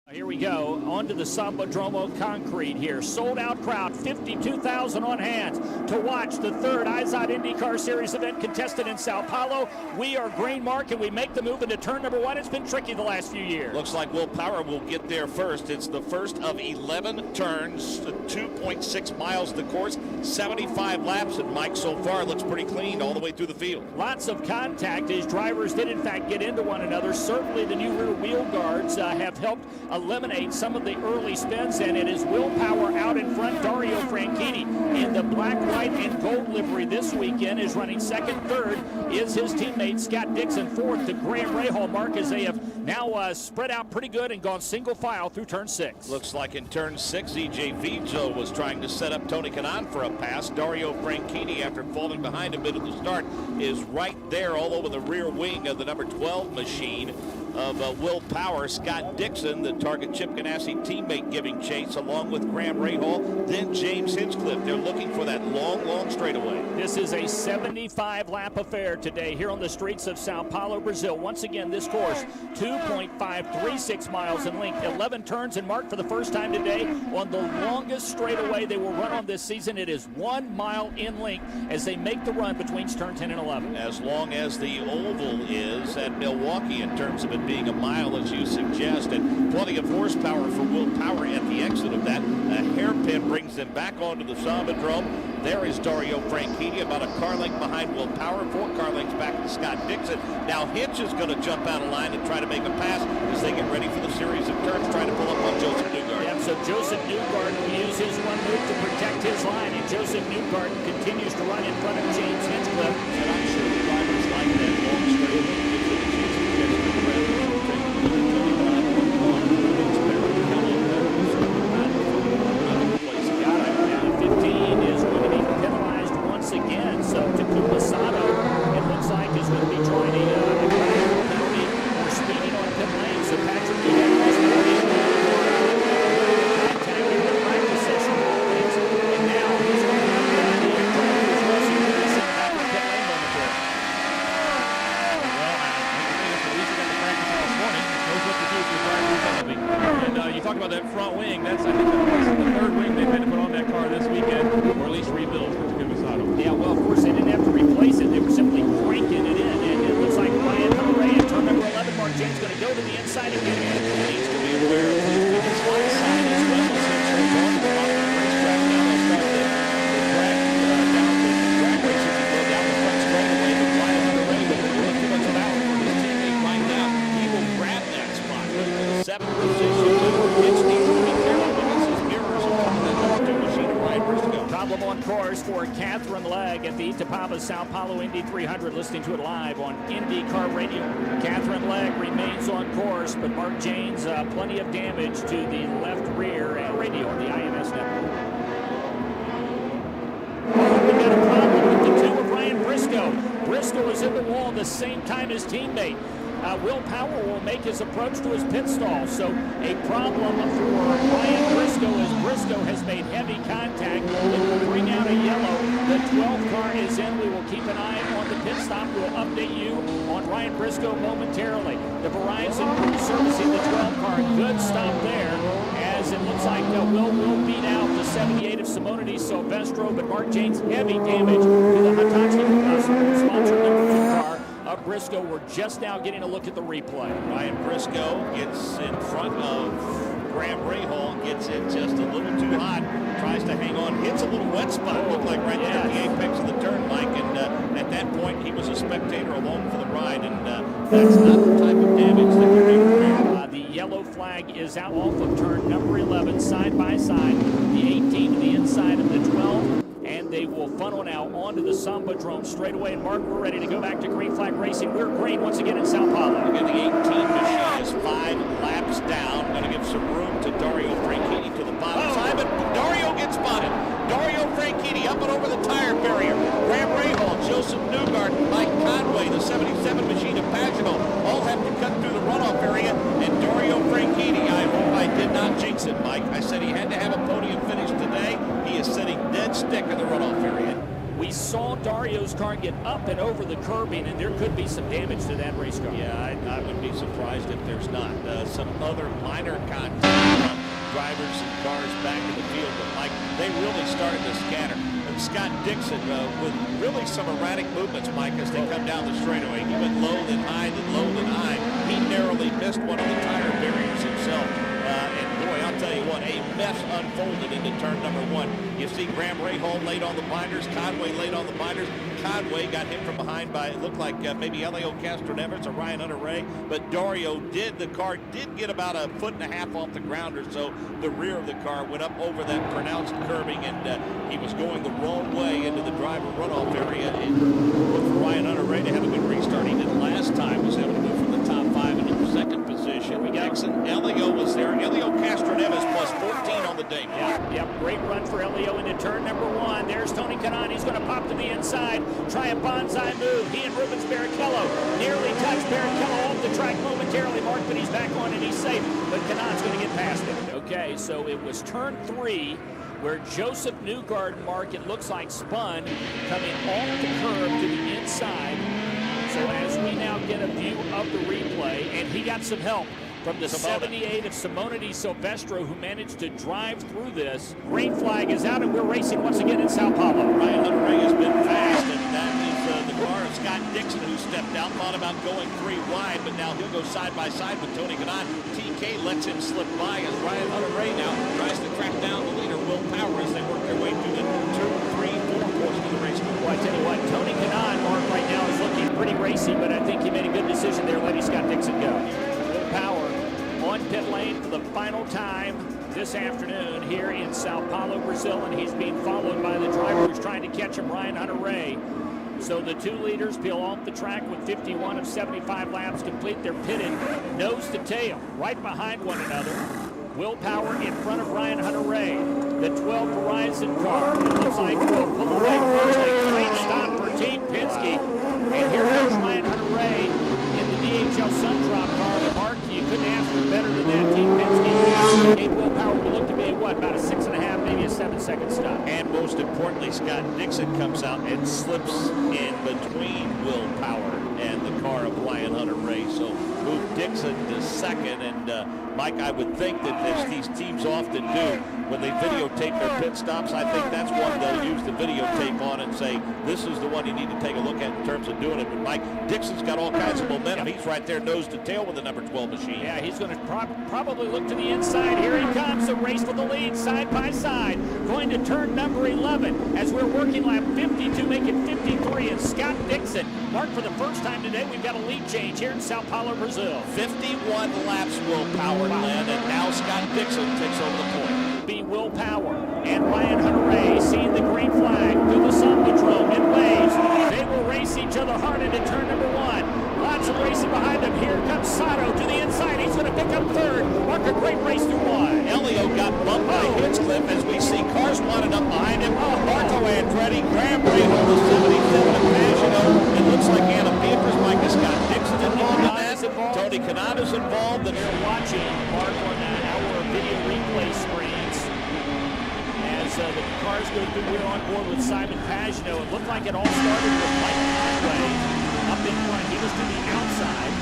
Here we go, onto the Sambadromo concrete here. Sold out crowd, 52,000 on hand to watch the third IZOD IndyCar Series event contested in Sao Paulo. We are green mark and we make the move into turn number one. It's been tricky the last few years. Looks like Will Power will get there first. It's the first of 11 turns, 2.6 miles the course, 75 laps, and Mike so far looks pretty clean all the way through the field. Lots of contact as drivers did in fact get into one another. Certainly the new rear wheel guards have helped eliminate some of the early spins, and it is Will Power out in front. Dario Franchitti in the black, white, and gold livery this weekend is running second. Third is his teammate Scott Dixon. Fourth, the Graham Rahal mark, as they have now spread out pretty good and gone single file through turn 6. Looks like in turn 6, EJ Vijo was trying to set up Tony Kanaan for a pass. Dario Franchitti, after falling behind a bit at the start, is right there all over the rear wing of the number 12 machine of Will Power. Scott Dixon, the Target Chip Ganassi teammate, giving chase along with Graham Rahal, then James Hinchcliffe. They're looking for that long straightaway. This is a 75-lap affair today here on the streets of Sao Paulo, Brazil. Once again, this course, 2.536 miles in length, 11 turns, and marked for the first time today on the longest straightaway they will run on this season. It is 1 mile in length as they make the run between turn 10 and 11. As long as the oval is at Milwaukee in terms of it being a mile, as you suggested. Plenty of horsepower for Will Power at the exit of that. A hairpin brings them back onto the Sambadrome. There is Dario Franchitti, about a car length behind Will Power, 4 car lengths back to Scott Dixon. Now Hitch is going to jump out of line and try to make a pass as they get ready for the series of turns, trying to pull up on Joseph Newgarden. Yep, so Joseph Newgarden will use his one move to protect his line, and Joseph Newgarden continues to run in front of James Hinchcliffe. And I'm sure the drivers like that long straightaway. You talk about that front wing. That's, I think, the third wing they've had to put on that car this weekend, or at least rebuild for Takuma Sato. Yeah, well, of course, they didn't have to replace it. They were simply cranking it in. And it looks like Ryan Hurray at turn number 11. Mark James going to go to the inside again. He needs to be aware of his biggest line sign as well as him on the racetrack. Now they'll start the drag down the drag race as he go down the front straightaway. But Ryan Hurray, but they're doing too much power for his teammate right now. He will grab that spot. The 7th position. Hitch needs to be careful because his mirrors are coming to the number 2 machine of Ryan Briscoe. Problem on course for Catherine Legg at the Itapava Sao Paulo Indy 300. Listening to it live on IndyCar Radio. Catherine Legg remains on course, but Mark James, plenty of damage to the left rear and radio on the IMS network. We've got a problem with the 2 of Ryan Briscoe. Briscoe is in the wall the same time as teammate. Will Power will make his approach to his pit stall. So a problem for Ryan Briscoe as Briscoe has made heavy contact. It will bring out a yellow. The 12 car is in. We will keep an eye on the pit stop. We'll update you on Ryan Briscoe momentarily. The Verizon crew servicing the 12 car. Good stop there, as it looks like Will beat out the 78 of Simone Di Silvestro, but Mark James, heavy damage to the Hitachi sponsored number 2 car of Briscoe. We're just now getting a look at the replay. Ryan Briscoe gets in front of Graham Rahal, gets it just a little too hot, tries to hang on, hits a little wet spot, looked like right there at the apex of the turn, Mike, and at that point he was a spectator along for the ride, and that's not the type of damage that can be repaired. The yellow flag is out off of turn number 11, side by side, the 18 to the inside of the 12. And they will funnel now onto the Sambadrome straightaway. And Mark, we're ready to go back to green flag racing. We're green once again in Sao Paulo. Again, the 18 machine is 5 laps down. Going to give some room to Dario Franchitti to the bottom side, but Dario gets spotted. Dario Franchitti up and over the tire barrier. Graham Rahal, Joseph Newgarden, Mike Conway, the 77 machine of Pagano, all have to cut through the runoff area. And Dario Franchitti, I hope I did not jinx it, Mike. I said he had to have a podium finish today. He is sitting dead stick in the runoff area. We we saw Dario's car get up and over the curbing, and there could be some damage to that race car. Yeah, I would be surprised if there's not. Some other minor contact on drivers and cars back in the field, but Mike, they really started to scatter. And Scott Dixon with really some erratic movements, Mike, as they come down the straightaway. He went low then high, then low then high. He narrowly missed one of the tire barriers himself. And boy, I'll tell you what, a mess unfolded into turn number 1. You see Graham Rahal laid on the binders, Conway laid on the binders. Conway got hit from behind by, it looked like maybe Elio Castroneves or Ryan Hunter-Reay, but the car did get about 1.5 feet off the ground or so. The rear of the car went up over that pronounced curbing, and he was going the wrong way into the driver runoff area. And for Ryan Hunter-Reay to have a good restart, he did last time, was able to move from the top 5 into the second position. Dixon, Elio was there. Elio Castroneves plus 14 on the day. Yep, great run for Elio into turn number 1. There's Tony Kanaan. He's going to pop to the inside, try a bonsai move. He and Rubens Barrichello nearly touched Barrichello off the track momentarily, Mark, but he's back on and he's safe. But Kanaan's going to get past him. Okay, so it was turn 3 where Joseph Newgarden, Mark, it looks like spun, coming off the curb to the inside. So as we now get a view of the replay, and he got some help from the 78 of Simone Di Silvestro, who managed to drive through this. Green flag is out, and we're racing once again in Sao Paulo. Ryan Hunter-Reay has been fast, and that is the car of Scott Dixon, who stepped out, thought about going 3 wide, but now he'll go side by side with Tony Kanaan. TK lets him slip by as Ryan Hunter-Reay now tries to track down the leader, Will Power, as they work their way through the 2, 3, 4 portion of the race. Well, I tell you what, Tony Kanaan, Mark, right now is looking pretty racy, but I think he made a good decision there, letting Scott Dixon go. Will Power on pit lane for the final time this afternoon here in Sao Paulo, Brazil, and he's being followed by the driver who's trying to catch him, Ryan Hunter-Reay. So the 2 leaders peel off the track with 51 of 75 laps complete. They're pitted nose to tail, right behind one another. Will Power in front of Ryan Hunter-Reay. The 12 Horizon car, it looks like will pull away first. A great stop for Team Penske. And here comes Ryan Hunter-Reay in the DHL Sundrop car. The Mark, you couldn't ask for better than that. Team Penske gave Will Power to look to be what, about a 6.5, maybe a 7-second stop. And most importantly, Scott Dixon comes out and slips in between Will Power and the car of Ryan Hunter-Reay. So move Dixon to second, and Mike, I would think that as these teams often do, when they videotape their pit stops, I think that's one they'll use the videotape on and say, this is the one you need to take a look at in terms of doing it. But Mike, Dixon's got all kinds of momentum. He's right there nose to tail with the number 12 machine. Yeah, he's going to probably look to the inside. Here he comes, a race for the lead, side by side. Going to turn number 11 as we're working lap 52, making 53. And Scott Dixon, Mark, for the first time today, we've got a lead change here in Sao Paulo, Brazil. 51 laps Will Power led, and now Scott Dixon takes over the point. Be Will Power and Ryan Hunter-Reay seeing the green flag through the Sundrop and waves. They will race each other hard into turn number 1. Lots of racing behind them. Here comes Sato to the inside. He's going to pick up third. Mark, a great race through 1. Elio got bumped by Hinchcliffe as we see cars wadded up behind him. Marco Andretti, Graham Rahal, the 77 of Pagano. It looks like Anna Beatrice, Mike Scott Dixon involved in that. Tony Kanaan is involved. And they're watching Mark on our video replay screens as the cars go through. We're on board with Simon Pagano. It looked like it all started with Mike Conway up in front. He was to the outside.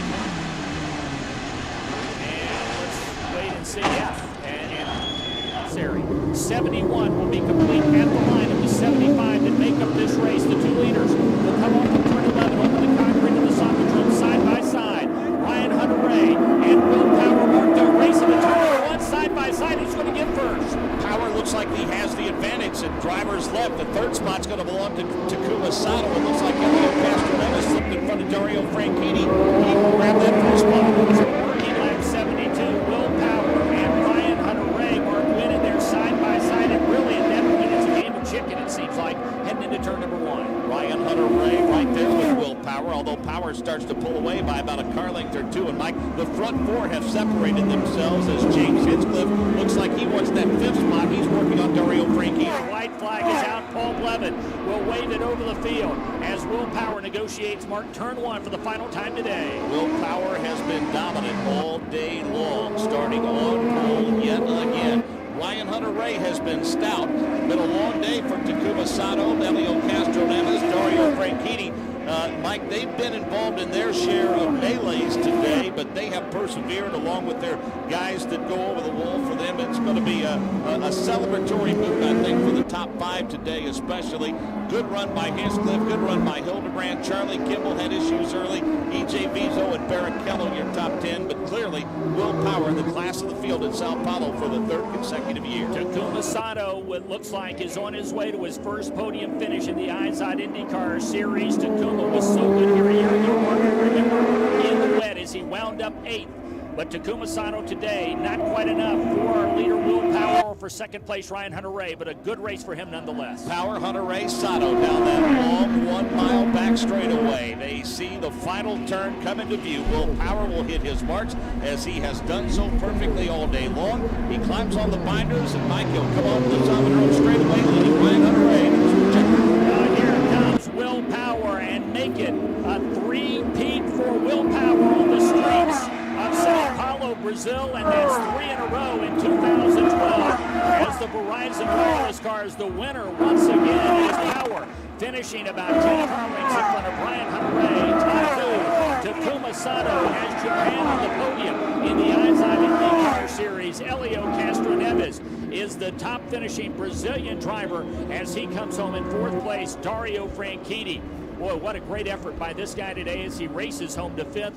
And let's wait and see. Yeah, and Sari. 71 will be complete at the line of the 75 that make up this race. The 2 leaders will come off of turn 11 over the concrete of the Sundrop side by side. Ryan Hunter-Reay and Will Power marked their race in the turn number 1 side by side. Who's going to get first? Power looks like he has the advantage, and driver's left. The 3rd spot's going to belong to Takuma Sato. It looks like Elio Castroneves slipped in front of Dario Franchitti. He grabbed that 1st spot. It's a working lap 72. Will Power and Ryan Hunter-Reay marked winning there side by side. And really, at that point, it's a game of chicken, it seems like, heading into turn number 1. Ryan Hunter-Reay right there with Will Power, although Power starts to pull away by about a car length or 2. And Mike, the front 4 have separated themselves as James Hinchcliffe looks like he wants that 5th spot. He's working on Dario Franchitti. The white flag is out. Paul Blevin will wave it over the field as Will Power negotiates Mark turn 1 for the final time today. Will Power has been dominant all day long, starting on pole yet again. Ryan Hunter-Ray has been stout. Been a long day for Takuma Sato, Elio Castro-Neves, Dario Franchitti. Mike, they've been involved in their share of melees today, but they have persevered along with their guys that go over the wall for them. It's going to be a celebratory move, I think, for the top 5 today especially. Good run by Hinchcliffe, good run by Hildebrand. Charlie Kimball had issues early. E.J. Vizo and Barrichello, your top 10, but clearly Will Power, the class of the field at Sao Paulo for the 3rd consecutive year. Takuma Sato, what looks like, is on his way to his first podium finish in the IZOD IndyCar Series. Takuma was so good here a year ago, remember, in the wet as he wound up 8th. But Takuma Sato today, not quite enough for our leader Will Power, or for second place Ryan Hunter-Ray, but a good race for him nonetheless. Power, Hunter-Ray, Sato down that long 1 mile back straightaway. They see the final turn come into view. Will Power will hit his marks as he has done so perfectly all day long. He climbs on the binders, and Mike, he'll come off the Salvador straightaway, leading Ryan Hunter-Ray. Here comes Will Power, and make it a 3-peat for Will Power on the streets of Sao Paulo, Brazil, and that's 3 in a row in 2012 as the Verizon Wireless car is the winner once again. Is Power finishing about 10 car lengths in front of Ryan Hunter-Ray. Takuma Sato has Japan on the podium in the IZOD IndyCar Series. Elio Castro-Neves is the top finishing Brazilian driver as he comes home in 4th place. Dario Franchitti. Boy, what a great effort by this guy today as he races home to 5th.